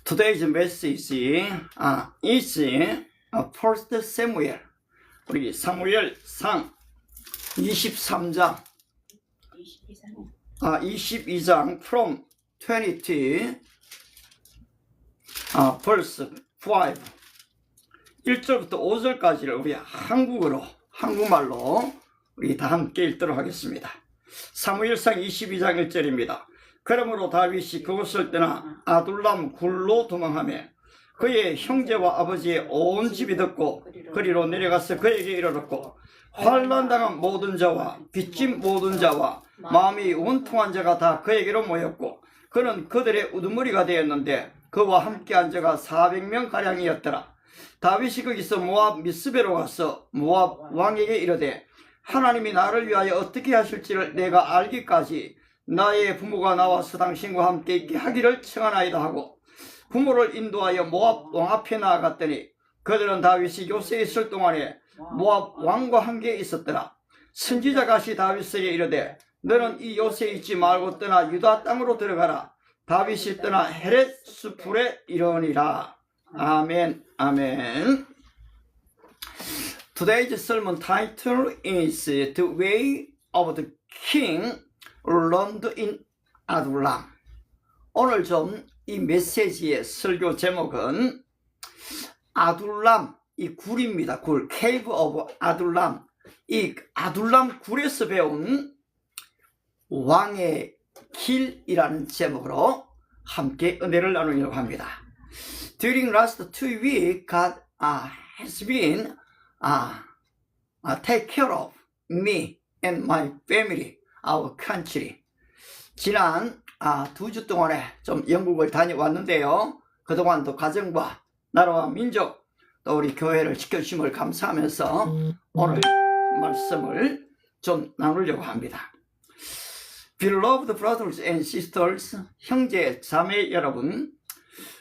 Today's message is First Samuel. 우리 사무엘상 23장 22장 from 22 verse 5 1절부터 5절까지를 우리 한국말로 우리 다 함께 읽도록 하겠습니다. 사무엘상 22장 1절입니다. 그러므로 다윗이 그곳을 떠나 아둘람 굴로 도망하며 그의 형제와 아버지의 온 집이 듣고 그리로 내려가서 그에게 이르렀고, 환난당한 모든 자와 빚진 모든 자와 마음이 원통한 자가 다 그에게로 모였고, 그는 그들의 우두머리가 되었는데 그와 함께한 자가 400명가량이었더라. 다윗이 거기서 모압 미스베로 가서 모압 왕에게 이르되, 하나님이 나를 위하여 어떻게 하실지를 내가 알기까지 나의 부모가 나와서 당신과 함께 있게 하기를 청하나이다 하고 부모를 인도하여 모압 왕 앞에 나아갔더니, 그들은 다윗이 요새에 있을 동안에 모압 왕과 함께 있었더라. 선지자가 다윗에게 이르되, 너는 이 요새에 있지 말고 떠나 유다 땅으로 들어가라. 다윗이 떠나 헤렛 수풀에 이르니라. 아멘, 아멘. Today's sermon title is The Way of the King Learned in Adullam. 오늘 좀 이 메시지의 설교 제목은 아둘람, 이 굴입니다. 굴, Cave of Adullam. 이 아둘람 굴에서 배운 왕의 길이라는 제목으로 함께 은혜를 나누려고 합니다. During last 2 weeks, God has been take care of me and my family, our country. 지난 2주 동안에 좀 영국을 다녀왔는데요. 그동안도 가정과 나라와 민족 또 우리 교회를 지켜주심을 감사하면서 오늘 말씀을 좀 나누려고 합니다. Beloved brothers and sisters, 형제 자매 여러분,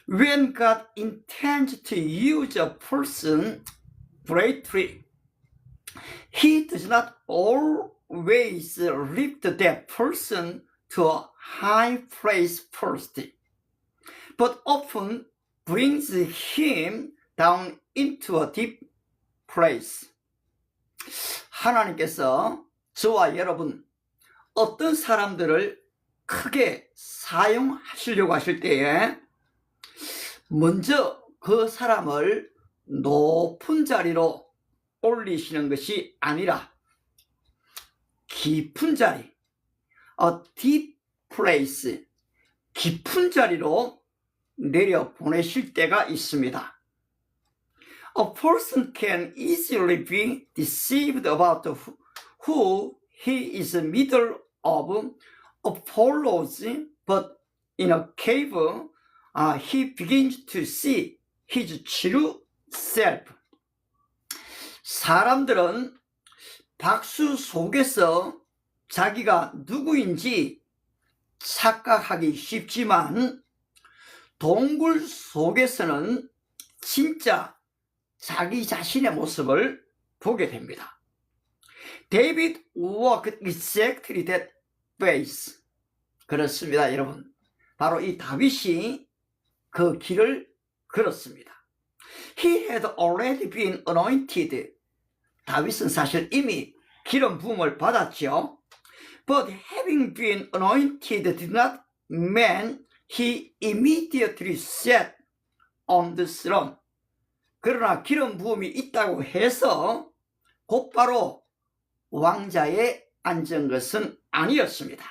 when God intends to use a person greatly, He does not always lift that person to a high place first, but often brings him down into a deep place. 하나님께서 저와 여러분, 어떤 사람들을 크게 사용하시려고 하실 때에 먼저 그 사람을 높은 자리로 올리시는 것이 아니라 깊은 자리, a deep place, 깊은 자리로 내려 보내실 때가 있습니다. A person can easily be deceived about who he is in the middle of follows, but in a cave, he begins to see his true self. 사람들은 박수 속에서 자기가 누구인지 착각하기 쉽지만 동굴 속에서는 진짜 자기 자신의 모습을 보게 됩니다. David walked exactly that place. 그렇습니다, 여러분. 바로 이 다윗이 그 길을 걸었습니다. He had already been anointed. 다윗은 사실 이미 기름 부음을 받았죠. But having been anointed did not mean he immediately sat on the throne. 그러나 기름 부음이 있다고 해서 곧바로 왕자에 앉은 것은 아니었습니다.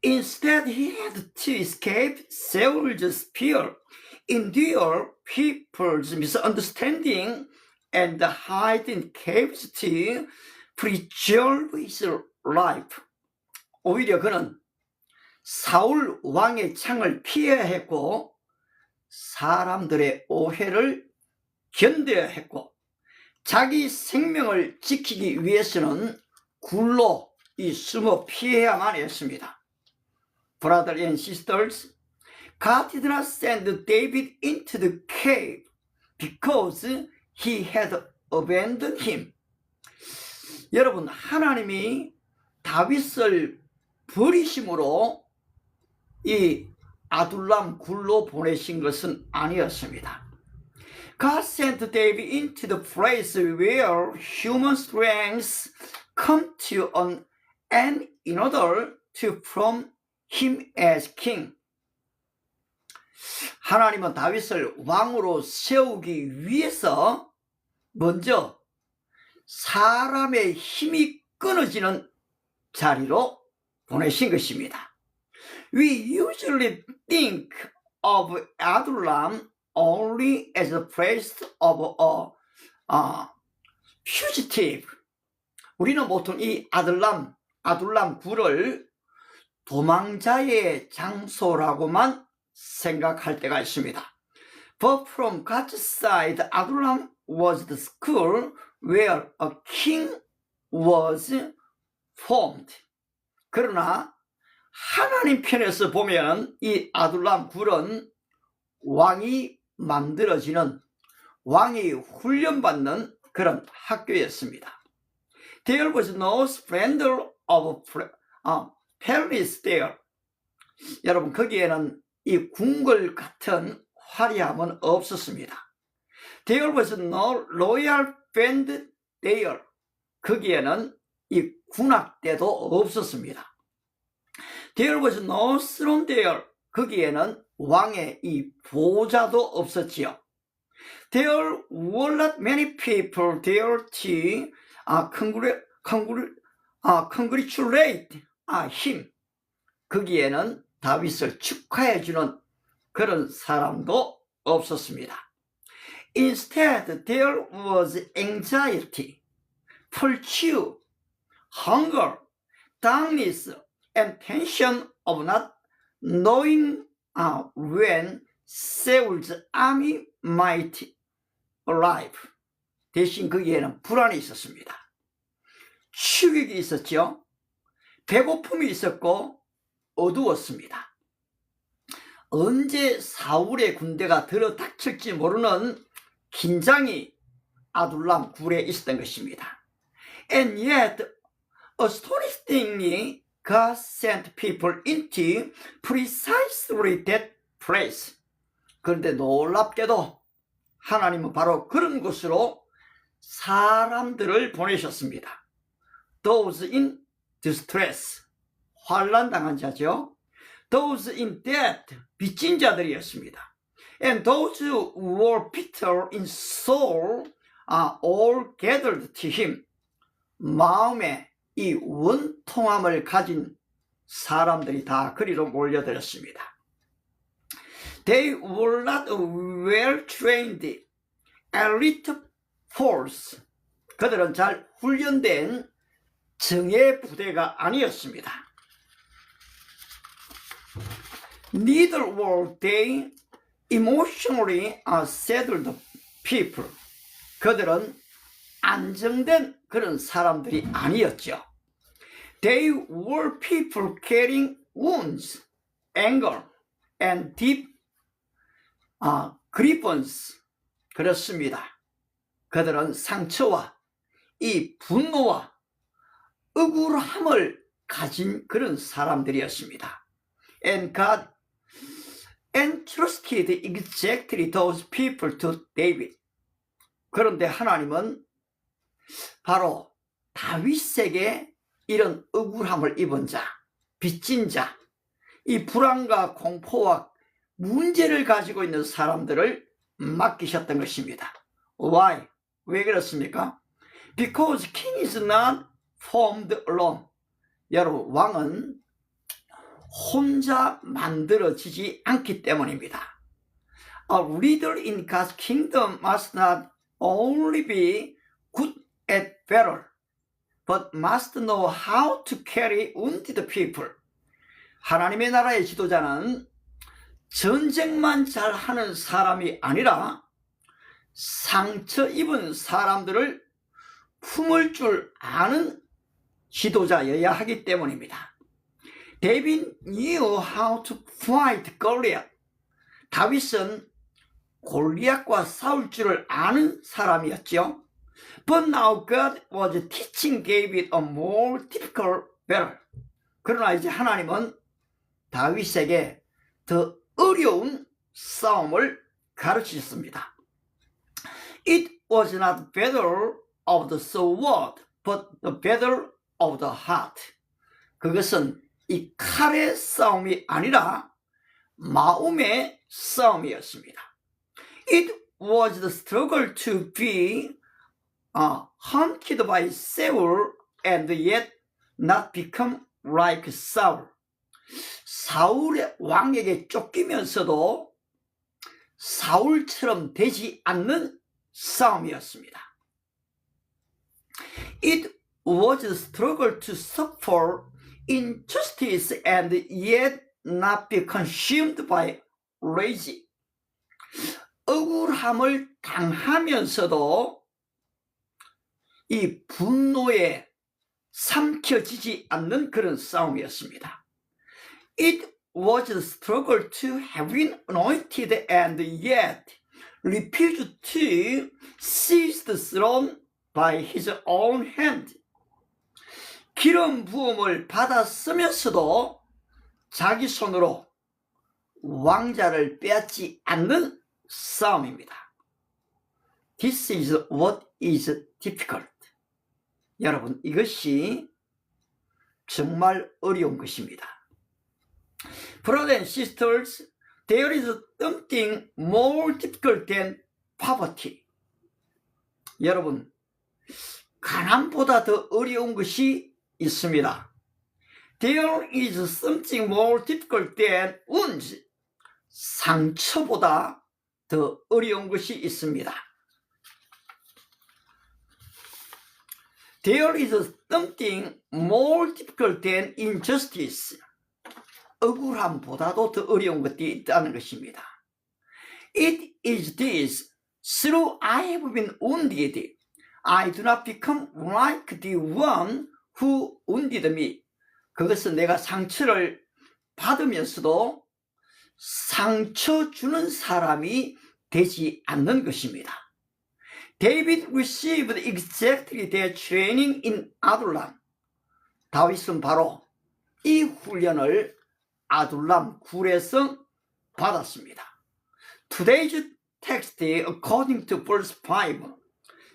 Instead, he had to escape Saul's spear, endure people's misunderstanding, and hide in caves to preserve his life. 오히려 그는 사울 왕의 창을 피해야 했고 사람들의 오해를 견뎌야 했고 자기 생명을 지키기 위해서는 굴로 숨어 피해야만 했습니다. Brothers and sisters, God did not send David into the cave because he had abandoned him. 여러분, 하나님이 다윗을 버리심으로 이 아둘람 굴로 보내신 것은 아니었습니다. God sent David into the place where human strengths come to an end in order to prompt him as king. 하나님은 다윗을 왕으로 세우기 위해서 먼저 사람의 힘이 끊어지는 자리로 보내신 것입니다. We usually think of Adullam only as a place of a fugitive. 우리는 보통 이 아둘람 굴을 도망자의 장소라고만 생각할 때가 있습니다. But from God's side, Adullam was the school where a king was formed. 그러나 하나님 편에서 보면 이 아둘람 굴은 왕이 만들어지는, 왕이 훈련받는 그런 학교였습니다. There was no splendor of palace there. 여러분, 거기에는 이 궁궐 같은 화려함은 없었습니다. There was no royal band there. 거기에는 이 군악대도 없었습니다. There was no throne there. 거기에는 왕의 이 보좌도 없었지요. There were not many people there to congratulate him. 거기에는 다윗을 축하해주는 그런 사람도 없었습니다. Instead, there was anxiety, pursuit, hunger, darkness, and tension of not knowing when Saul's army might arrive. 대신 거기에는 불안이 있었습니다. 추격이 있었죠. 배고픔이 있었고 어두웠습니다. 언제 사울의 군대가 들어닥칠지 모르는 긴장이 아둘람 굴에 있었던 것입니다. And yet, astonishingly, God sent people into precisely that place. 그런데 놀랍게도 하나님은 바로 그런 곳으로 사람들을 보내셨습니다. Those in distress, 환난당한 자죠. Those in debt, 빚진 자들이었습니다. And those who were bitter in soul are all gathered to him. 마음에 이 원통함을 가진 사람들이 다 그리로 몰려들었습니다. They were not well-trained elite force. 그들은 잘 훈련된 정예 부대가 아니었습니다. Neither were they emotionally settled people. 그들은 안정된 그런 사람들이 아니었죠. They were people carrying wounds, anger, and deep grievance. 그렇습니다. 그들은 상처와 이 분노와 억울함을 가진 그런 사람들이었습니다. And God entrusted exactly those people to David. 그런데 하나님은 바로 다윗에게 이런 억울함을 입은 자, 빚진 자, 이 불안과 공포와 문제를 가지고 있는 사람들을 맡기셨던 것입니다. Why? 왜 그렇습니까? Because king is not formed alone. 여러분, 왕은 혼자 만들어지지 않기 때문입니다. A leader in God's kingdom must not only be good at battle, but must know how to carry wounded people. 하나님의 나라의 지도자는 전쟁만 잘하는 사람이 아니라 상처 입은 사람들을 품을 줄 아는 지도자여야 하기 때문입니다. David knew how to fight Goliath. 다윗은 골리앗과 싸울 줄을 아는 사람이었죠. But now God was teaching David a more difficult battle. 그러나 이제 하나님은 다윗에게 더 어려운 싸움을 가르치셨습니다. It was not battle of the sword, but the battle of the heart. 그것은 이 칼의 싸움이 아니라 마음의 싸움이었습니다. It was the struggle to be hunted by Saul and yet not become like Saul. 사울의 왕에게 쫓기면서도 사울처럼 되지 않는 싸움이었습니다. It was the struggle to suffer injustice and yet not be consumed by rage. 억울함을 당하면서도 이 분노에 삼켜지지 않는 그런 싸움이었습니다. It was the struggle to have been anointed and yet refused to seize the throne by his own hand. 기름 부음을 받았으면서도 자기 손으로 왕자를 빼앗지 않는 싸움입니다. This is what is difficult. 여러분, 이것이 정말 어려운 것입니다. Brothers and sisters, there is something more difficult than poverty. 여러분, 가난보다 더 어려운 것이 있습니다. There is something more difficult than wounds. 상처보다 더 어려운 것이 있습니다. There is something more difficult than injustice. 억울함보다도 더 어려운 것이 있다는 것입니다. It is this. Through I have been wounded, I do not become like the one who wounded me. 그것은 내가 상처를 받으면서도 상처 주는 사람이 되지 않는 것입니다. David received exactly their training in Adullam. 다윗은 바로 이 훈련을 아둘람 굴에서 받았습니다. Today's text according to verse 5.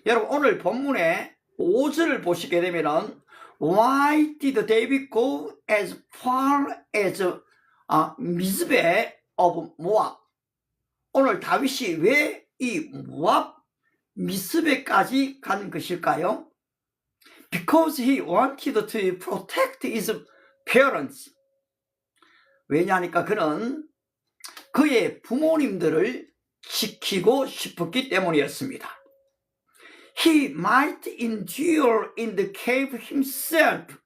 여러분, 오늘 본문의 5절을 보시게 되면은 Why did David go as far as Mizpeh of Moab? 오늘 다윗이 왜 이 모압 미스베까지 간 것일까요? Because he wanted to protect his parents. 왜냐하니까 그는 그의 부모님들을 지키고 싶었기 때문이었습니다. He might endure in the cave himself,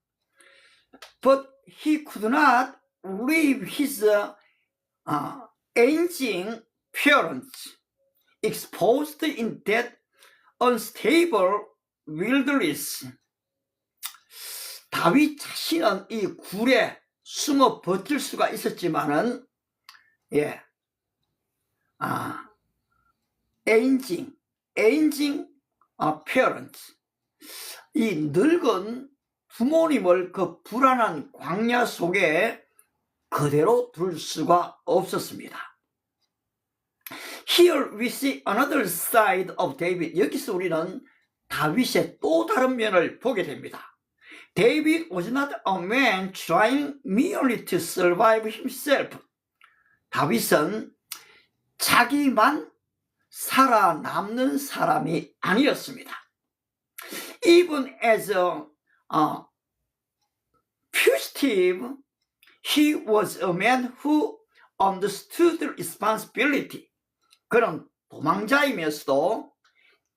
but he could not leave his aging parents exposed in that unstable wilderness. 다윗 자신은 이 굴에 숨어 버틸 수가 있었지만은, aging parents, 이 늙은 부모님을 그 불안한 광야 속에 그대로 둘 수가 없었습니다. Here we see another side of David. 여기서 우리는 다윗의 또 다른 면을 보게 됩니다. David was not a man trying merely to survive himself. 다윗은 자기만 살아남는 사람이 아니었습니다. Even as a fugitive, he was a man who understood responsibility. 그런 도망자이면서도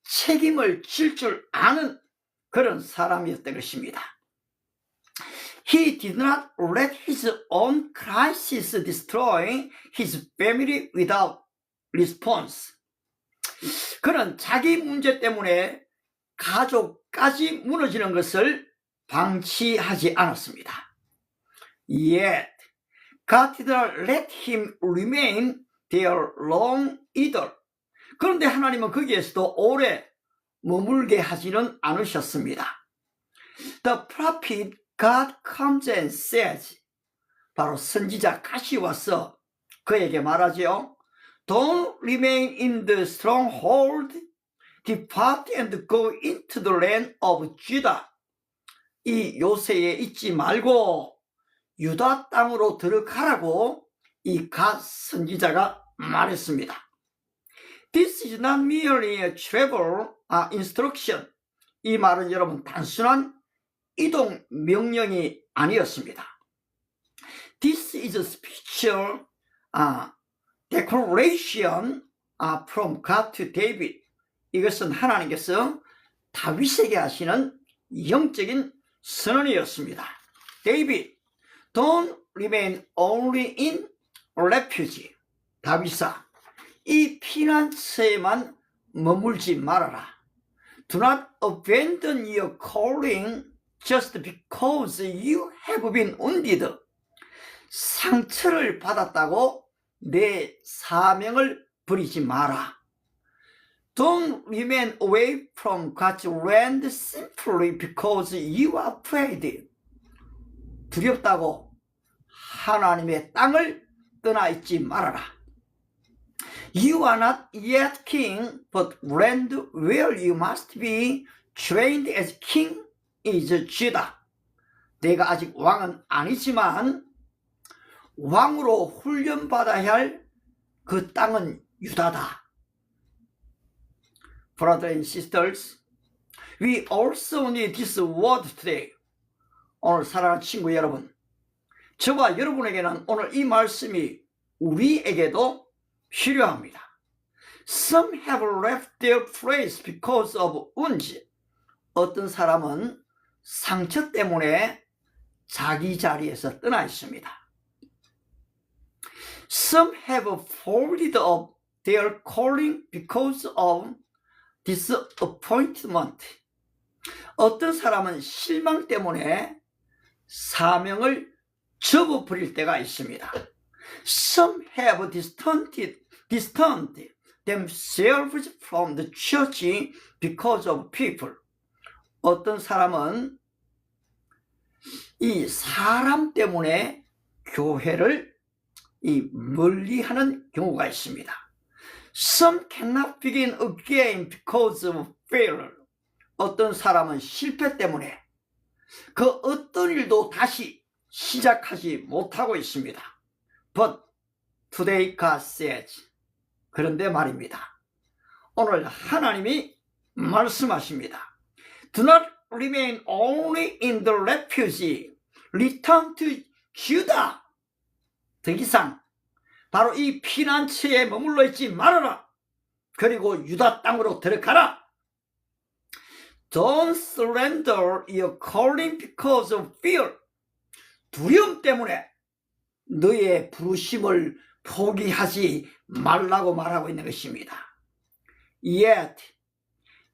책임을 질 줄 아는 그런 사람이었던 것입니다. He did not let his own crisis destroy his family without response. 그는 자기 문제 때문에 가족까지 무너지는 것을 방치하지 않았습니다. Yet, God did not let him remain there long either. 그런데 하나님은 거기에서도 오래 머물게 하지는 않으셨습니다. The prophet God comes and says, 바로 선지자 갓이 와서 그에게 말하지요. Don't remain in the stronghold. Depart and go into the land of Judah. 이 요새에 있지 말고 유다 땅으로 들어가라고 이 갓 선지자가 말했습니다. This is not merely a travel instruction. 이 말은 여러분 단순한 이동 명령이 아니었습니다. This is a spiritual declaration from God to David. 이것은 하나님께서 다윗에게 하시는 영적인 선언이었습니다. David, don't remain only in refuge. 다윗아, 이 피난처에만 머물지 말아라. Do not abandon your calling just because you have been wounded. 상처를 받았다고 내 사명을 버리지 마라. Don't remain away from God's land simply because you are afraid. 두렵다고 하나님의 땅을 떠나 있지 말아라. You are not yet king, but land where you must be trained as king is Judah. 내가 아직 왕은 아니지만 왕으로 훈련받아야 할 그 땅은 유다다. Brothers and sisters, we also need this word today. 오늘 사랑하는 친구 여러분, 저와 여러분에게는 오늘 이 말씀이 우리에게도 필요합니다. Some have left their place because of wounds. 어떤 사람은 상처 때문에 자기 자리에서 떠나 있습니다. Some have folded up their calling because of disappointment. 어떤 사람은 실망 때문에 사명을 접어버릴 때가 있습니다. Some have distanced themselves from the church because of people. 어떤 사람은 이 사람 때문에 교회를 멀리하는 경우가 있습니다. Some cannot begin again because of failure. 어떤 사람은 실패 때문에 그 어떤 일도 다시 시작하지 못하고 있습니다. But today God says. 그런데 말입니다. 오늘 하나님이 말씀하십니다. Do not remain only in the refuge. Return to Judah. 더 이상 바로 이 피난처에 머물러 있지 말아라. 그리고 유다 땅으로 들어가라. Don't surrender your calling because of fear. 두려움 때문에 너의 부르심을 포기하지 말라고 말하고 있는 것입니다. Yet,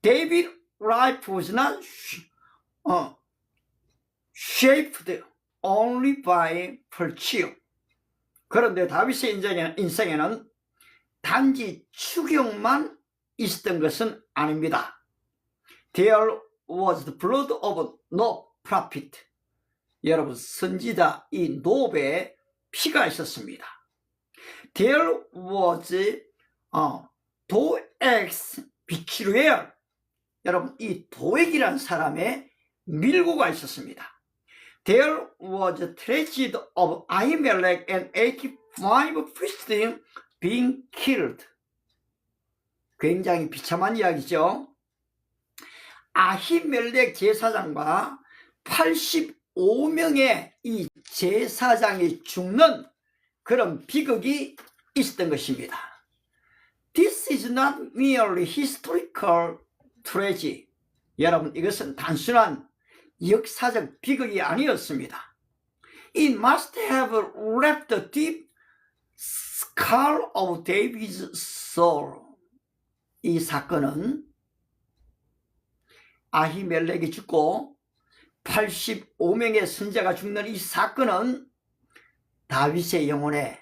David's life was not shaped only by virtue. 그런데 다윗의 인생에는 단지 추격만 있었던 것은 아닙니다. There was the blood of no prophet. 여러분, 선지자 이 놉의 피가 있었습니다. There was 도엑스 비치루엘. 여러분, 이 도액이란 사람의 밀고가 있었습니다. There was a tragedy of Ahimelech and 85 Philistines being killed. 굉장히 비참한 이야기죠. 아히멜렉 제사장과 85명의 이 제사장이 죽는 그런 비극이 있었던 것입니다. This is not merely historical tragedy. 여러분, 이것은 단순한 역사적 비극이 아니었습니다. It must have left a deep scar of David's soul. 이 사건은 아히멜렉이 죽고 85명의 선지자가 죽는 이 사건은 다윗의 영혼에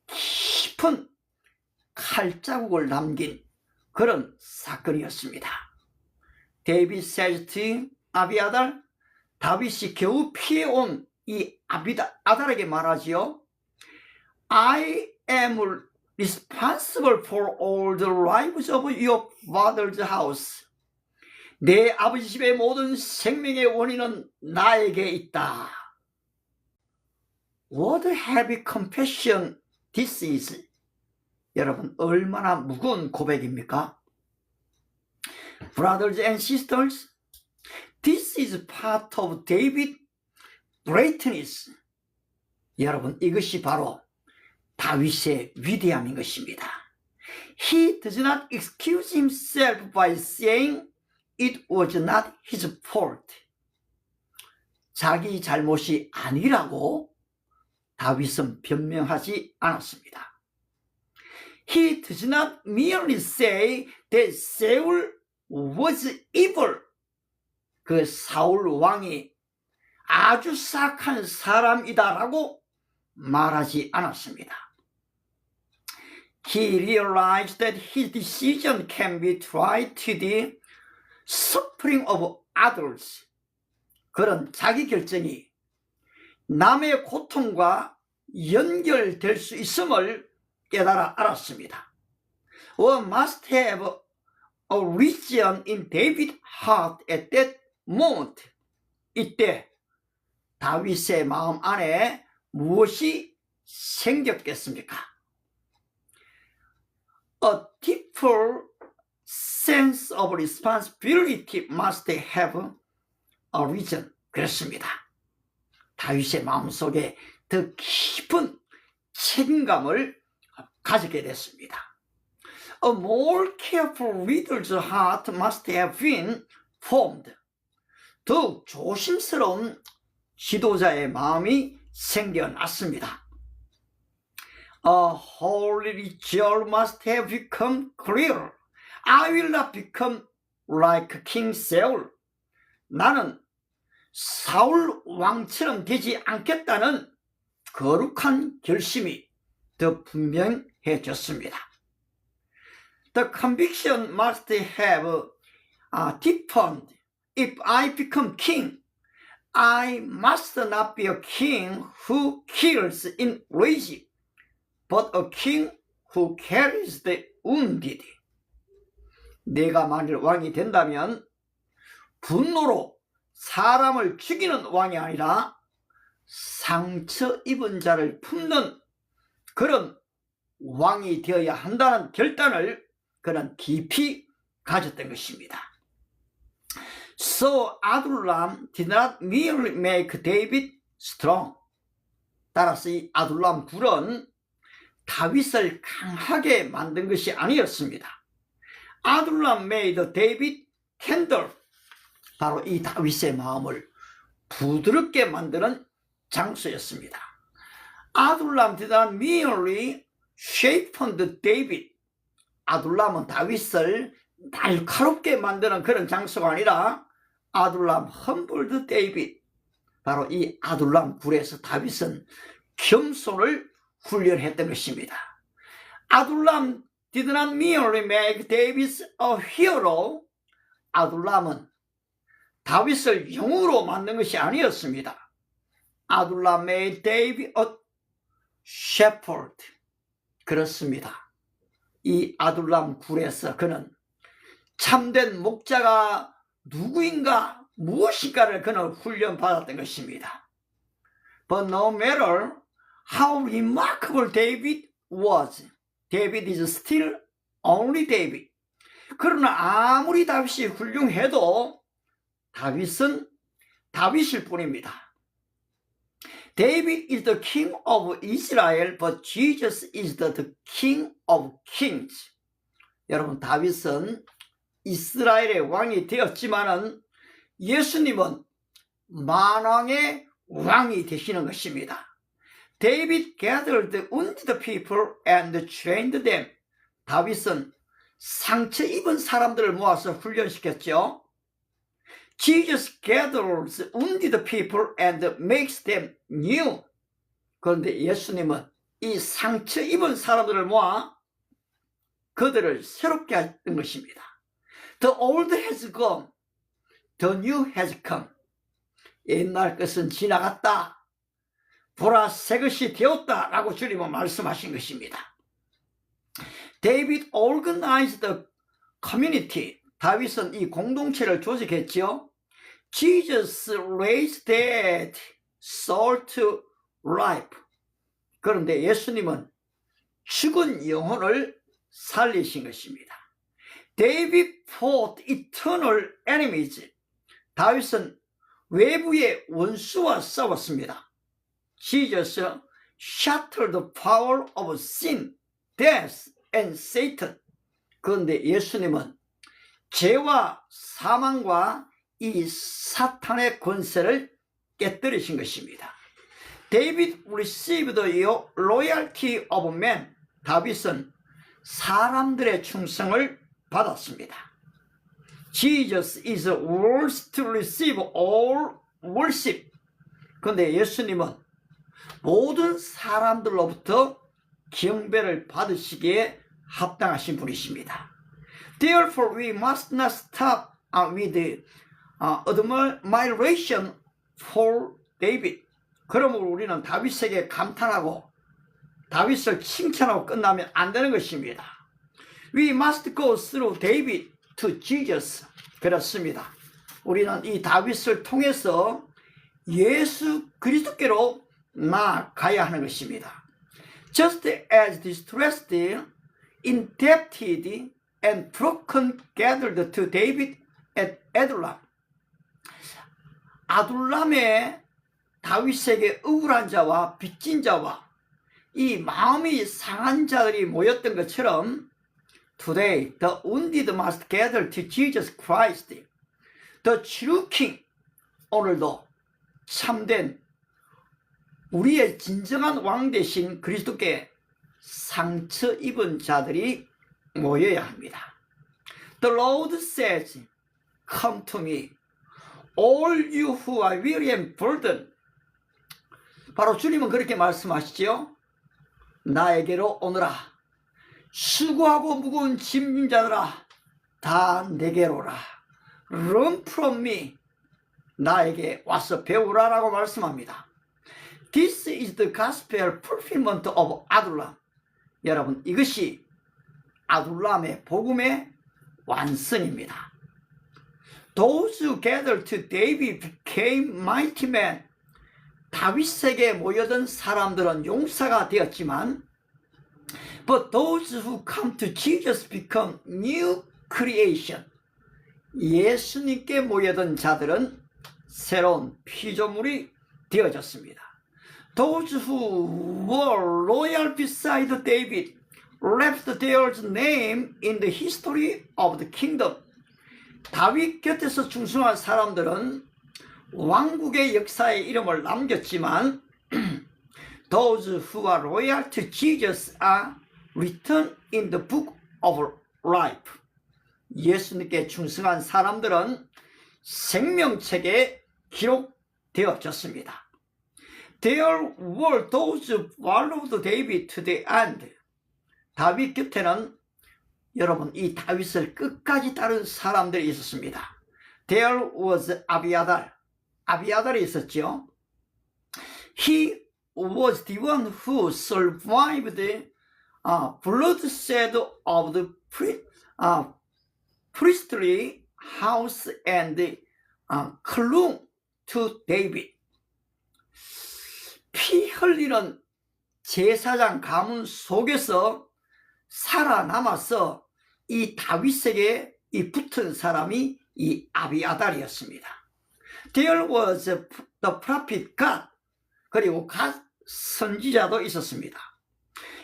깊은 칼자국을 남긴 그런 사건이었습니다. David says to 아비아달, 다윗이 겨우 피해온 이 아달에게 말하지요. I am responsible for all the lives of your father's house. 내 아버지 집의 모든 생명의 원인은 나에게 있다. What heavy confession this is. 여러분, 얼마나 무거운 고백입니까? Brothers and sisters, this is part of David's greatness. 여러분, 이것이 바로 다윗의 위대함인 것입니다. He does not excuse himself by saying it was not his fault. 자기 잘못이 아니라고 다윗은 변명하지 않았습니다. He does not merely say that Saul was evil. 그 사울 왕이 아주 사악한 사람이다라고 말하지 않았습니다. He realized that his decision can be tied to the suffering of others. 그런 자기 결정이 남의 고통과 연결될 수 있음을 깨달아 알았습니다. One must have a reason in David's heart at that moment. 이때 다윗의 마음 안에 무엇이 생겼겠습니까? A deeper sense of responsibility must have a reason. 그렇습니다. 다윗의 마음속에 더 깊은 책임감을 가지게 됐습니다. A more careful reader's heart must have been formed. 더욱 조심스러운 지도자의 마음이 생겨났습니다. A holy resolve must have become clear. I will not become like King Saul. 나는 사울 왕처럼 되지 않겠다는 거룩한 결심이 더 분명해졌습니다. The conviction must have deepened. If I become king, I must not be a king who kills in rage, but a king who carries the wounded. 내가 만일 왕이 된다면 분노로 사람을 죽이는 왕이 아니라 상처 입은 자를 품는 그런 왕이 되어야 한다는 결단을 그는 깊이 가졌던 것입니다. So Adullam did not merely make David strong. 따라서 이 아둘람 굴은 다윗을 강하게 만든 것이 아니었습니다. 아둘람 made David tender. 바로 이 다윗의 마음을 부드럽게 만드는 장소였습니다. 아둘람 did not merely shape David. 아둘람은 다윗을 날카롭게 만드는 그런 장소가 아니라 아둘람 humbled David. 바로 이 아둘람 굴에서 다윗은 겸손을 훈련했던 것입니다. 아둘람 did not merely make David a hero. 아둘람은 다윗을 영웅으로 만든 것이 아니었습니다. 아둘람 made David a shepherd. 그렇습니다. 이 아둘람 굴에서 그는 참된 목자가 누구인가 무엇인가를 그는 훈련받았던 것입니다. But no matter how remarkable David was, David is still only David. 그러나 아무리 다윗이 훌륭해도 다윗은 다윗일 뿐입니다. David is the king of Israel, but Jesus is the king of kings. 여러분, 다윗은 이스라엘의 왕이 되었지만은 예수님은 만왕의 왕이 되시는 것입니다. David gathered the wounded people and trained them. 다윗은 상처 입은 사람들을 모아서 훈련시켰죠. Jesus gathers wounded people and makes them new. 그런데 예수님은 이 상처 입은 사람들을 모아 그들을 새롭게 했던 것입니다. The old has gone, the new has come. 옛날 것은 지나갔다. 보라새 것이 되었다라고 주님은 말씀하신 것입니다. David organized the community. 다윗은 이 공동체를 조직했지요. Jesus raised dead soul to life. 그런데 예수님은 죽은 영혼을 살리신 것입니다. David fought eternal enemies. 다윗은 외부의 원수와 싸웠습니다. Jesus shattered the power of sin, death, and Satan. 그런데 예수님은 죄와 사망과 이 사탄의 권세를 깨뜨리신 것입니다. David received the loyalty of men. 다윗은 사람들의 충성을 받았습니다. Jesus is worthy to receive all worship. 그런데 예수님은 모든 사람들로부터 경배를 받으시기에 합당하신 분이십니다. Therefore we must not stop with admiration for David. 그러므로 우리는 다윗에게 감탄하고 다윗을 칭찬하고 끝나면 안 되는 것입니다. We must go through David to Jesus. 그렇습니다. 우리는 이 다윗을 통해서 예수 그리스도께로 나아가야 하는 것입니다. Just as distressed, indebted, and broken gathered to David at Adullam. 아둘람의 다윗에게 억울한 자와 빚진 자와 이 마음이 상한 자들이 모였던 것처럼 Today the wounded must gather to Jesus Christ, the true King. 오늘도 참된 우리의 진정한 왕 되신 그리스도께 상처 입은 자들이 모여야 합니다. The Lord says, Come to me, all you who are weary and burdened. 바로 주님은 그렇게 말씀하시죠. 나에게로 오너라. 수고하고 무거운 짐진 자들아, 다 내게로라. Learn from me. 나에게 와서 배우라라고 말씀합니다. This is the gospel fulfillment of Adullam. 여러분, 이것이 아둘람의 복음의 완성입니다. Those who gathered to David became mighty men. 다윗에게 모여든 사람들은 용사가 되었지만 But those who come to Jesus become new creation. 예수님께 모여든 자들은 새로운 피조물이 되어졌습니다. Those who were loyal beside David left their name in the history of the kingdom. 다윗 곁에서 충성한 사람들은 왕국의 역사에 이름을 남겼지만 Those who are loyal to Jesus are written in the book of life. 예수님께 충성한 사람들은 생명책에 기록되어졌습니다. There were those who followed David to the end. 다윗 곁에는 여러분 이 다윗을 끝까지 따른 사람들이 있었습니다. There was 아비아달이 있었죠. He was the one who survived the bloodshed of the priestly house and clung to David. 피 흘리는 제사장 가문 속에서 살아남아서 이 다윗에게 이 붙은 사람이 이 아비아달이었습니다. There was the prophet God. 그리고 갓 선지자도 있었습니다.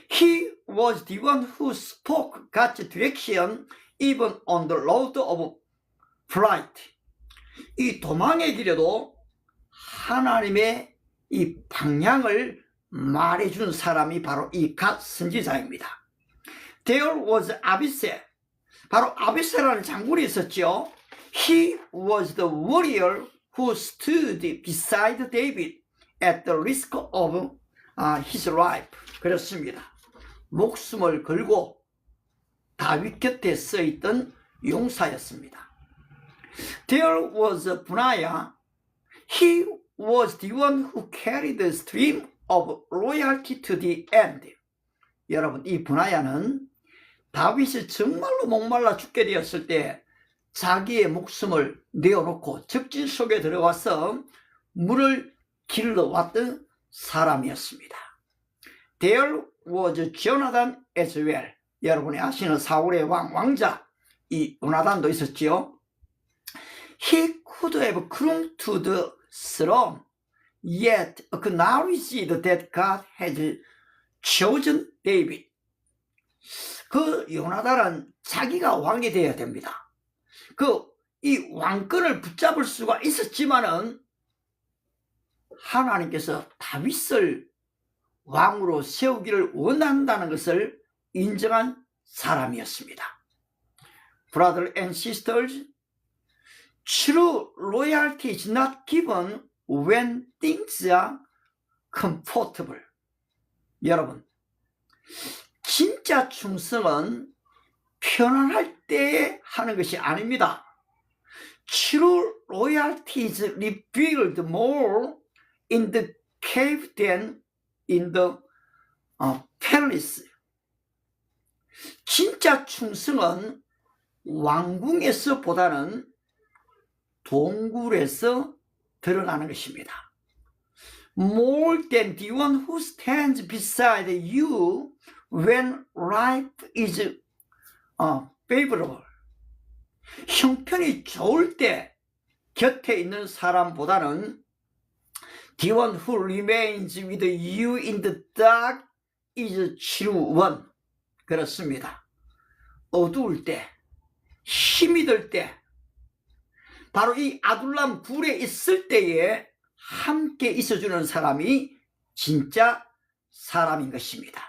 He was the one who spoke God's direction even on the road of flight. 이 도망의 길에도 하나님의 이 방향을 말해준 사람이 바로 이 갓 선지자입니다. There was Abisai. 바로 아비세라는 장군이 있었죠. He was the warrior who stood beside David at the risk of his life. 그렇습니다. 목숨을 걸고 다윗 곁에 서 있던 용사였습니다. There was Benaiah. He was the one who carried the stream of loyalty to the end. 여러분, 이 브나야는 다윗이 정말로 목말라 죽게 되었을 때 자기의 목숨을 내어놓고 적진 속에 들어가서 물을 길러왔던 사람이었습니다. There was Jonathan as well. 여러분이 아시는 사울의 왕자 이 요나단도 있었지요. He could have clung to the throne, yet acknowledged that God had chosen David. 그 요나단은 자기가 왕이 되어야 됩니다. 이 왕권을 붙잡을 수가 있었지만은 하나님께서 다윗을 왕으로 세우기를 원한다는 것을 인정한 사람이었습니다. Brothers and sisters, true loyalty is not given when things are comfortable. 여러분, 진짜 충성은 편안할 때에 하는 것이 아닙니다. True loyalty is revealed more in the cave than in the palace. 진짜 충성은 왕궁에서 보다는 동굴에서 드러나는 것입니다. More than the one who stands beside you when life is favorable. 형편이 좋을 때 곁에 있는 사람보다는 the one who remains with you in the dark is true one. 그렇습니다. 어두울 때, 힘이 들 때, 바로 이 아둘람 굴에 있을 때에 함께 있어주는 사람이 진짜 사람인 것입니다.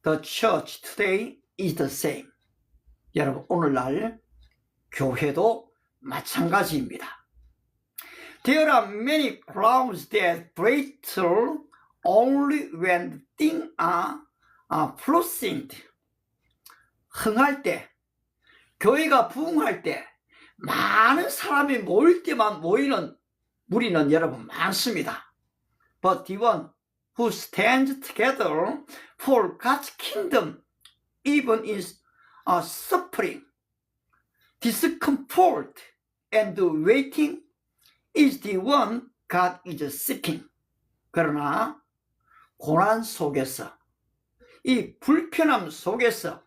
The church today is the same. 여러분, 오늘날 교회도 마찬가지입니다. There are many crowds that breakthrough only when things are flourishing. 흥할 때, 교회가 부흥할 때, 많은 사람이 모일 때만 모이는 무리는 여러분 많습니다. But the one who stands together for God's kingdom, even in suffering, discomfort, and waiting, is the one God is seeking. 그러나 고난 속에서, 이 불편함 속에서,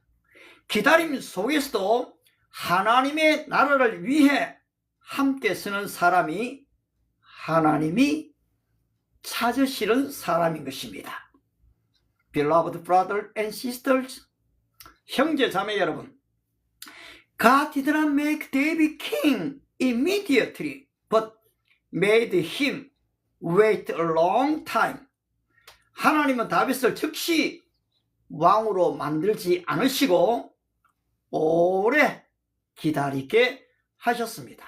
기다림 속에서도 하나님의 나라를 위해 함께 서는 사람이 하나님이 찾으시는 사람인 것입니다. Beloved brothers and sisters, 형제 자매 여러분, God did not make David king immediately, but made him wait a long time. 하나님은 다윗을 즉시 왕으로 만들지 않으시고 오래 기다리게 하셨습니다.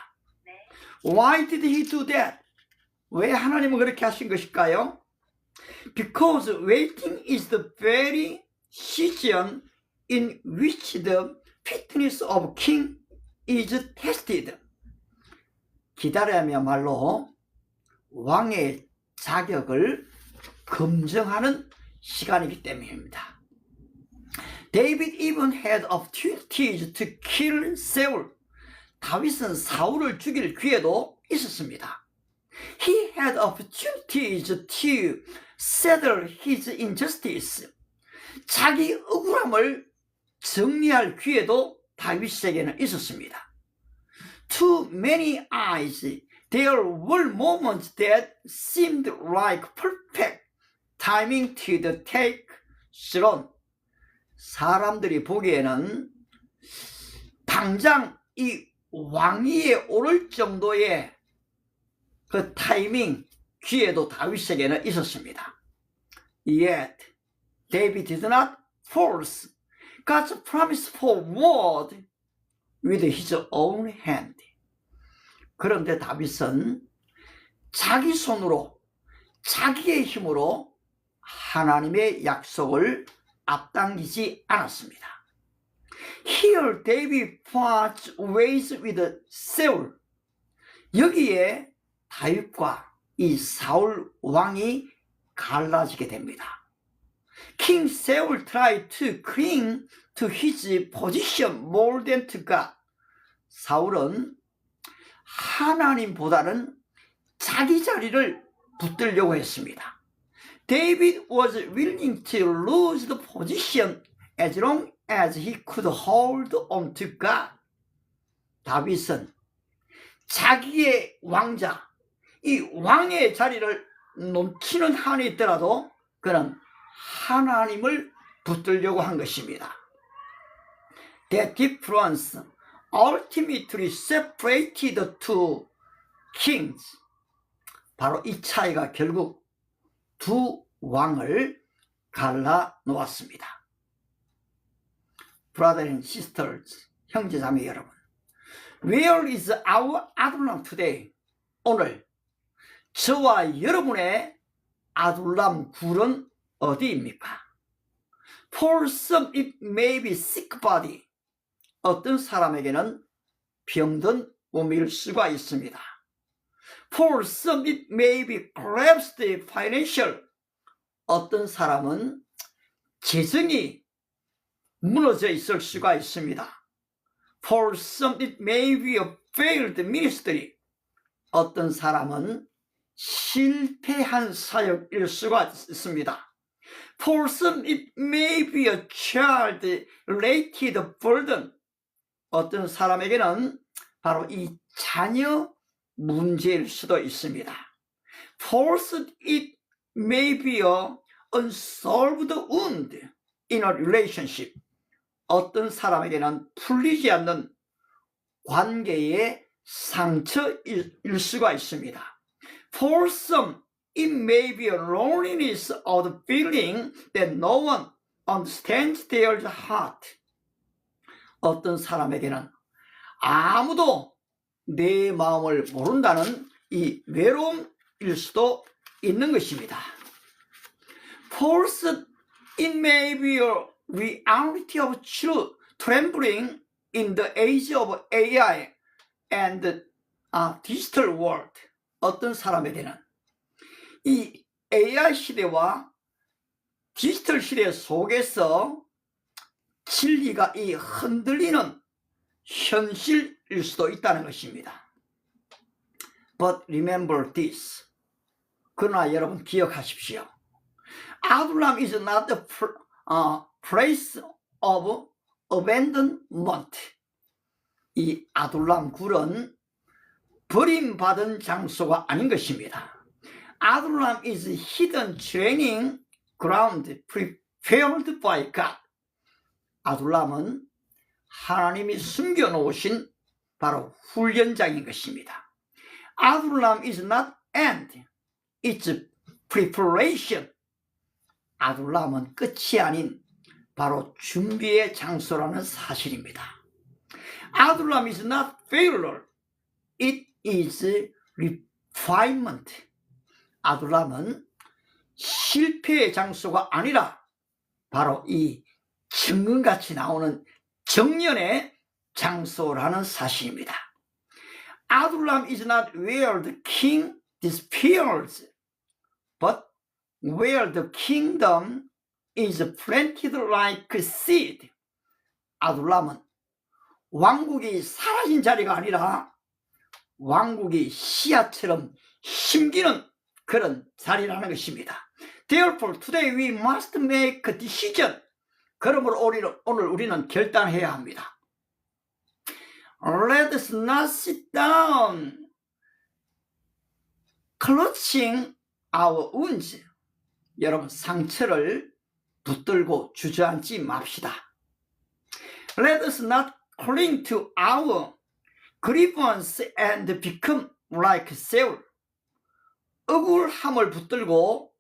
Why did he do that? 왜 하나님은 그렇게 하신 것일까요? Because waiting is the very season in which the fitness of king is tested. 기다려야말로 왕의 자격을 검증하는 시간이기 때문입니다. David even had opportunities to kill Saul. 다윗은 사울을 죽일 기회도 있었습니다. He had opportunities to settle his injustice. 자기 억울함을 정리할 기회도 다윗에게는 있었습니다. To many eyes, there were moments that seemed like perfect timing to take throne. 사람들이 보기에는 당장 이 왕위에 오를 정도의 그 타이밍, 기회도 다윗에게는 있었습니다. Yet, David did not force God's promise forward with his own hand. 그런데 다윗은 자기 손으로, 자기의 힘으로 하나님의 약속을 앞당기지 않았습니다. Here David parts ways with Saul. 여기에 다윗과 이 사울 왕이 갈라지게 됩니다. King Saul tried to cling to his position more than to God. 사울은 하나님보다는 자기 자리를 붙들려고 했습니다. David was willing to lose the position as long as he could hold on to God. 다윗은 자기의 왕자, 이 왕의 자리를 놓치는 한이 있더라도 그는 하나님을 붙들려고 한 것입니다. That difference ultimately separated the two kings. 바로 이 차이가 결국 두 왕을 갈라 놓았습니다. Brothers and sisters, 형제자매 여러분, where is our 아둘람 today? 오늘 저와 여러분의 아둘람 굴은 어디입니까? For some it may be sick body. 어떤 사람에게는 병든 몸일 수가 있습니다. For some it may be collapsed financial. 어떤 사람은 재정이 무너져 있을 수가 있습니다. For some it may be a failed ministry. 어떤 사람은 실패한 사역일 수가 있습니다. For some it may be a child-related burden. 어떤 사람에게는 바로 이 자녀 문제일 수도 있습니다. For some it may be a unsolved wound in a relationship. 어떤 사람에게는 풀리지 않는 관계의 상처일 수가 있습니다. For some, it may be a loneliness of the feeling that no one understands their heart. 어떤 사람에게는 아무도 내 마음을 모른다는 이 외로움일 수도 있는 것입니다. For some, it may be a reality of true trembling in the age of AI and digital world. 어떤 사람에게는 이 AI 시대와 디지털 시대 속에서 진리가 이 흔들리는 현실일 수도 있다는 것입니다. But remember this. 그러나 여러분 기억하십시오. 아둘람 is not the place of abandonment. 이 아둘람 굴은 버림받은 장소가 아닌 것입니다. 아둘람 is hidden training ground prepared by God. 아둘람은 하나님이 숨겨놓으신 바로 훈련장인 것입니다. 아둘람 is not end, it's preparation. 아둘람은 끝이 아닌 바로 준비의 장소라는 사실입니다. 아둘람 is not failure, it is refinement. 아둘람은 실패의 장소가 아니라 바로 이 정금같이 나오는 정년의 장소라는 사실입니다. 아둘람 is not where the king disappears, but where the kingdom is planted like seed. 아둘람은 왕국이 사라진 자리가 아니라 왕국이 씨앗처럼 심기는 그런 자리라는 것입니다. Therefore, today we must make a decision. 그러므로 오늘 우리는 결단해야 합니다. Let us not sit down, clutching our wounds. 여러분, 상처를 붙들고 주저앉지 맙시다. Let us not cling to our grievance and become like Saul. 억울함을 붙들고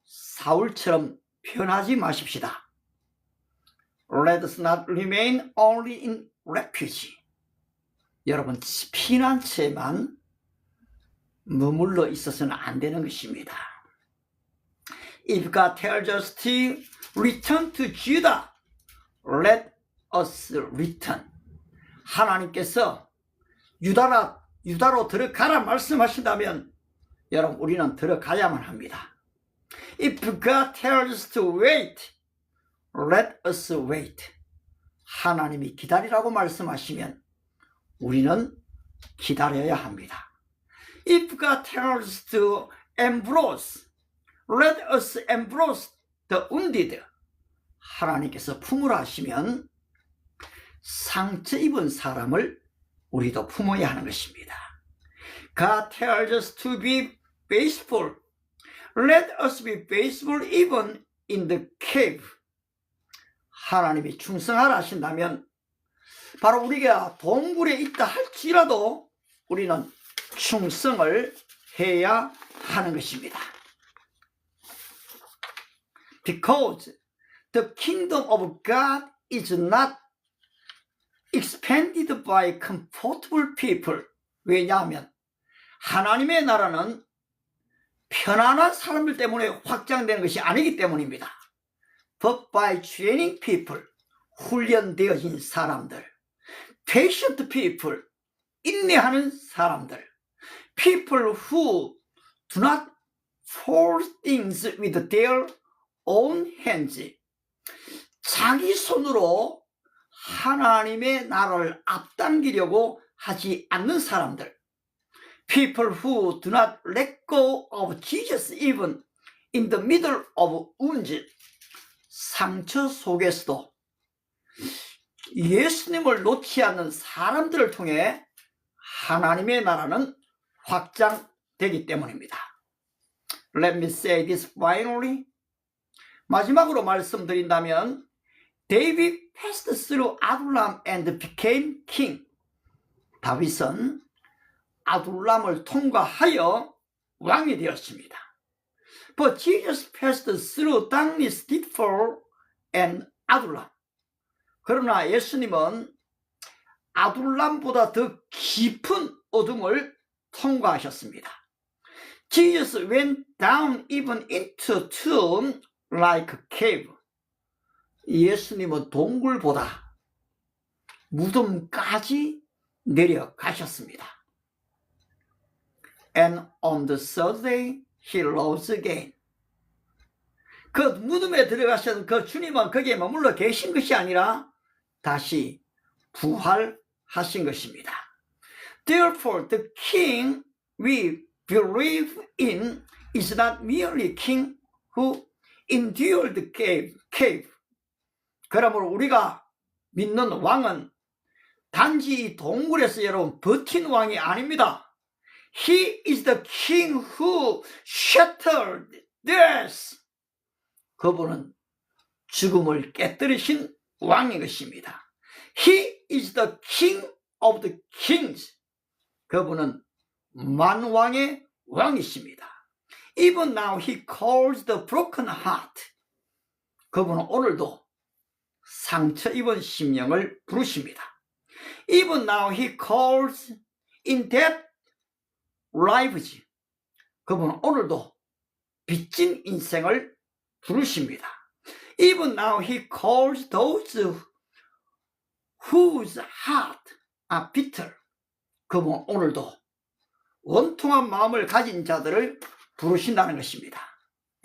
사울처럼 변하지 마십시다. Let us not remain only in refuge. 여러분, 피난처에만 머물러 있어서는 안 되는 것입니다. If God tells us to return to Judah, let us return. 하나님께서 유다로 들어가라 말씀하신다면 여러분, 우리는 들어가야만 합니다. If God tells us to wait, let us wait. 하나님이 기다리라고 말씀하시면 우리는 기다려야 합니다. If God tells us to embrace, let us embrace the wounded. 하나님께서 품으라 하시면 상처 입은 사람을 우리도 품어야 하는 것입니다. God tells us to be faithful. Let us be faithful even in the cave. 하나님이 충성하라 하신다면 바로 우리가 동굴에 있다 할지라도 우리는 충성을 해야 하는 것입니다. Because the kingdom of God is not expanded by comfortable people. 왜냐하면 하나님의 나라는 편안한 사람들 때문에 확장되는 것이 아니기 때문입니다. But by training people, 훈련되어진 사람들, patient people, 인내하는 사람들, people who do not force things with their own hands, 자기 손으로 하나님의 나라를 앞당기려고 하지 않는 사람들, people who do not let go of Jesus even in the middle of wounds, 상처 속에서도 예수님을 놓지 않는 사람들을 통해 하나님의 나라는 확장되기 때문입니다. Let me say this finally. 마지막으로 말씀드린다면 David passed through Adullam and became king. 다윗은 아둘람을 통과하여 왕이 되었습니다. But Jesus passed through darkness, pitfall, and Adullam. 그러나 예수님은 아둘람보다 더 깊은 어둠을 통과하셨습니다. Jesus went down even into a tomb like a cave. 예수님은 동굴보다 무덤까지 내려가셨습니다. And on the third day he rose again. 그 무덤에 들어가신 그 주님은 거기에 머물러 계신 것이 아니라 다시 부활하신 것입니다. Therefore the king we believe in is not merely king who endured the cave. 그러므로 우리가 믿는 왕은 단지 이 동굴에서 여러분 버틴 왕이 아닙니다. He is the king who shattered death. 그분은 죽음을 깨뜨리신 왕인 것입니다. He is the king of the kings. 그분은 만왕의 왕이십니다. Even now he calls the broken heart. 그분은 오늘도 상처 입은 심령을 부르십니다. Even now he calls in death lives. 그분은 오늘도 빚진 인생을 부르십니다. Even now he calls those whose heart are bitter. 그분은 오늘도 원통한 마음을 가진 자들을 부르신다는 것입니다.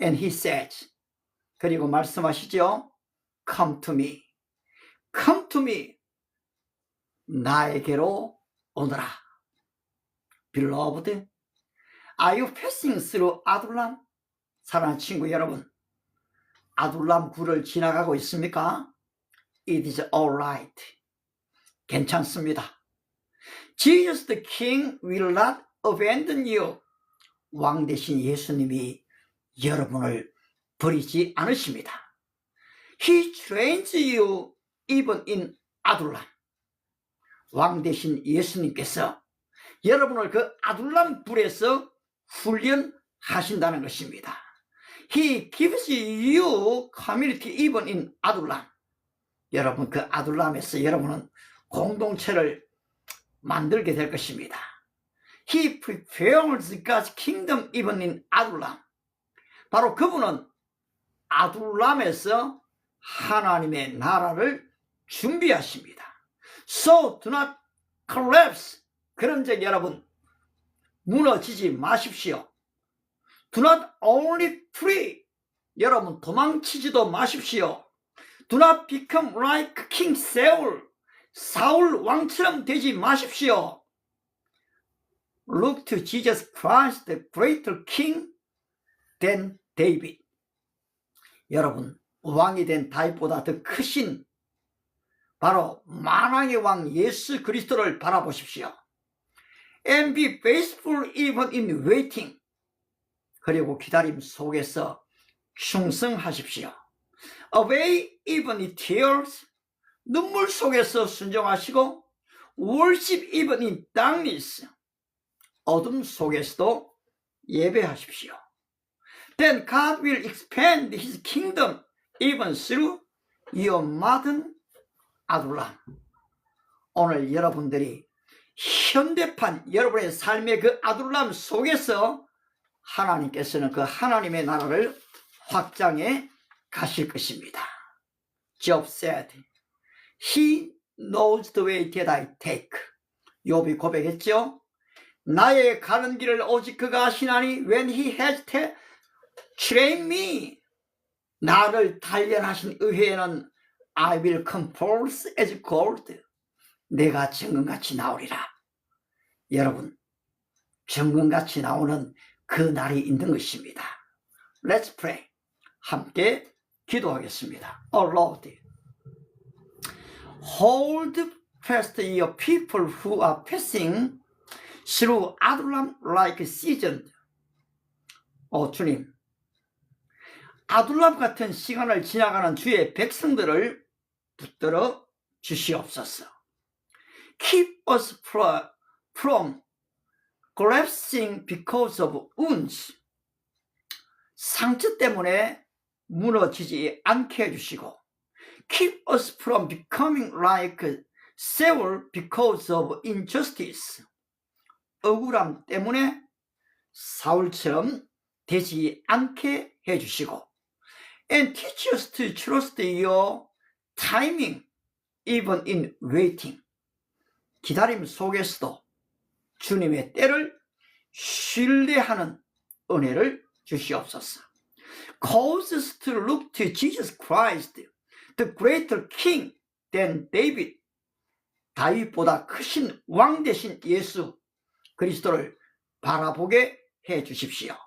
And he says, 그리고 말씀하시죠. Come to me. Come to me. 나에게로 오너라. Beloved, are you passing through Adullam? 사랑하는 친구 여러분, 아둘람 굴을 지나가고 있습니까? It is alright. 괜찮습니다. Jesus the King will not abandon you. 왕 대신 예수님이 여러분을 버리지 않으십니다. He trains you even in 아둘람. 왕 대신 예수님께서 여러분을 그 아둘람 불에서 훈련하신다는 것입니다. He gives you community even in 아둘람. 여러분 그 아둘람에서 여러분은 공동체를 만들게 될 것입니다. He prepares God's kingdom even in 아둘람. 바로 그분은 아둘람에서 하나님의 나라를 준비하십니다. So do not collapse. 그런즉 여러분 무너지지 마십시오. Do not only flee. 여러분 도망치지도 마십시오. Do not become like King Saul. 사울 왕처럼 되지 마십시오. Look to Jesus Christ, the greater king than David. 여러분, 왕이 된 다윗보다 더 크신 바로 만왕의 왕 예수 그리스도를 바라보십시오. And be faithful even in waiting. 그리고 기다림 속에서 충성하십시오. Obey even in tears. 눈물 속에서 순종하시고 worship even in darkness. 어둠 속에서도 예배하십시오. Then God will expand His kingdom even through your modern 아둘람. 오늘 여러분들이 현대판 여러분의 삶의 그 아둘람 속에서 하나님께서는 그 하나님의 나라를 확장해 가실 것입니다. Job said, He knows the way that I take. 욥이 고백했죠. 나의 가는 길을 오직 그가 아시나니 when he has trained me. 나를 단련하신 의회에는 I will come forth as gold. 내가 정금같이 나오리라. 여러분, 정금같이 나오는 그 날이 있는 것입니다. Let's pray. 함께 기도하겠습니다. Oh Lord, hold fast your people who are passing through 아둘람 like season. 주님, 아둘람 같은 시간을 지나가는 주의 백성들을 붙들어 주시옵소서. Keep us from collapsing because of wounds. 상처 때문에 무너지지 않게 해주시고, Keep us from becoming like Saul because of injustice. 억울함 때문에 사울처럼 되지 않게 해주시고, And teach us to trust your timing even in waiting. 기다림 속에서도 주님의 때를 신뢰하는 은혜를 주시옵소서. Cause us to look to Jesus Christ, the greater king than David. 다윗보다 크신 왕 되신 예수 그리스도를 바라보게 해 주십시오.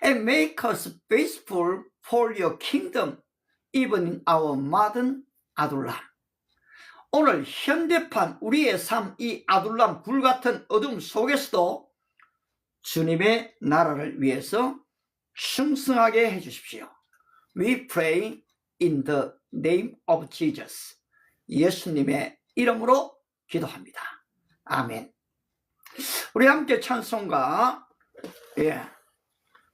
And make us faithful for your kingdom, even in our modern 아둘람. 오늘 현대판 우리의 삶, 이 아둘람 굴 같은 어둠 속에서도 주님의 나라를 위해서 충성하게 해 주십시오. We pray in the name of Jesus. 예수님의 이름으로 기도합니다. 아멘. 우리 함께 찬송가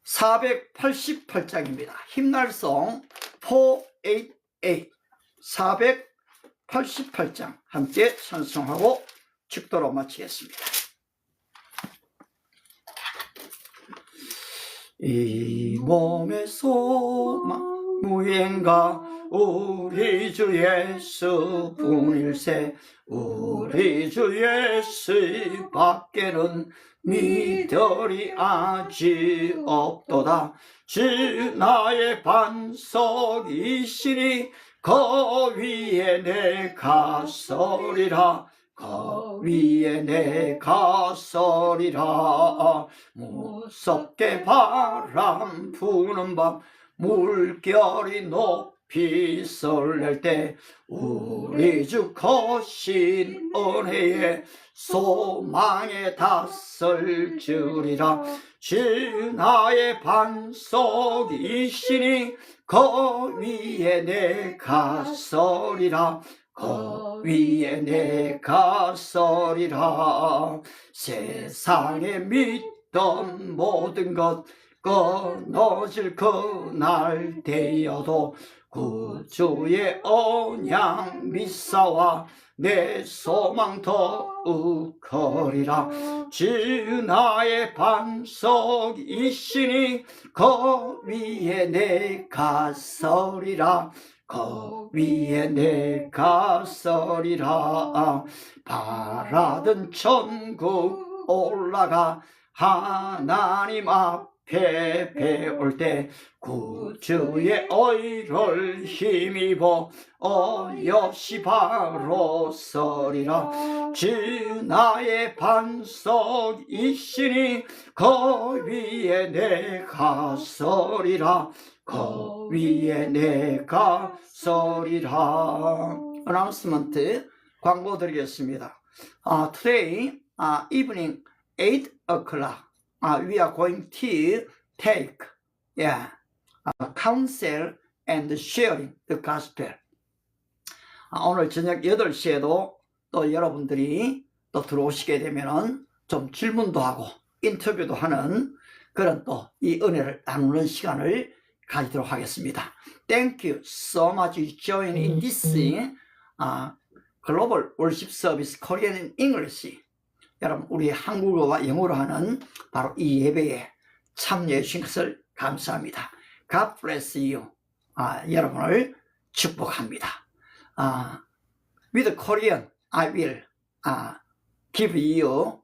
488장입니다. 힘날송 488 488장 함께 찬송하고 축도로 마치겠습니다. 이 몸의 소망 무엔가 우리 주 예수 뿐일세. 우리 주 예수 밖에는 미더리 아직 없도다. 주 나의 반석이시니 그 위에 내가 서리라. 그 위에 내가 서리라. 무섭게 바람 부는 밤 물결이 높이 설렐 때 우리 주 거신 은혜에 소망에 닿을 줄이라. 주 나의 반석이시니 그 위에 내가 서리라. 그 위에 내가 서리라. 세상에 믿던 모든 것 끊어질 그날 되어도 구주의 언약 믿사와 내 소망 더욱 커리라. 주 나의 반석이시니 그 위에 내가 서리라. 그 위에 내가 서리라. 바라던 천국 올라가 하나님 앞 패배올 때 구주의 의를 힘입어 어여시 바로 서리라. 주 나의 반석이시니 그 위에 내가 서리라. 그 위에 내가 서리라. 어나운스먼트 광고 드리겠습니다. Today evening 8 o'clock we are going to take counsel and sharing the gospel. 오늘 저녁 8시에도 또 여러분들이 또 들어오시게 되면은 좀 질문도 하고 인터뷰도 하는 그런 또 이 은혜를 나누는 시간을 가지도록 하겠습니다. Thank you so much for joining in this Global Worship Service Korean and English. 여러분, 우리 한국어와 영어로 하는 바로 이 예배에 참여해 주신 것을 감사합니다. God bless you. 여러분을 축복합니다. With Korean, I will give you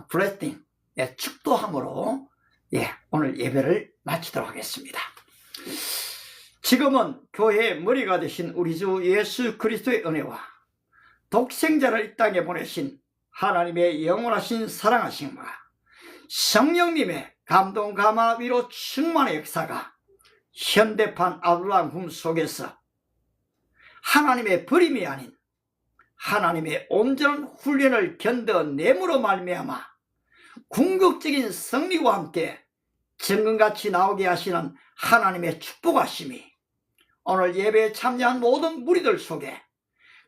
blessing. 축도함으로 오늘 예배를 마치도록 하겠습니다. 지금은 교회의 머리가 되신 우리 주 예수 그리스도의 은혜와 독생자를 이 땅에 보내신 하나님의 영원하신 사랑하심과 성령님의 감동 감화 위로 충만의 역사가 현대판 아둘람 꿈 속에서 하나님의 버림이 아닌 하나님의 온전한 훈련을 견뎌내므로 말미암아 궁극적인 승리와 함께 정금같이 나오게 하시는 하나님의 축복하심이 오늘 예배에 참여한 모든 무리들 속에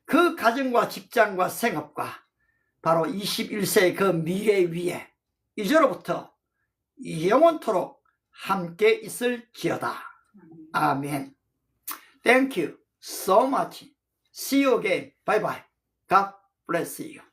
그 가정과 직장과 생업과 바로 21세의 그 미래 위에 이제로부터 영원토록 함께 있을지어다. 아멘. Thank you so much. See you again. Bye bye. God bless you.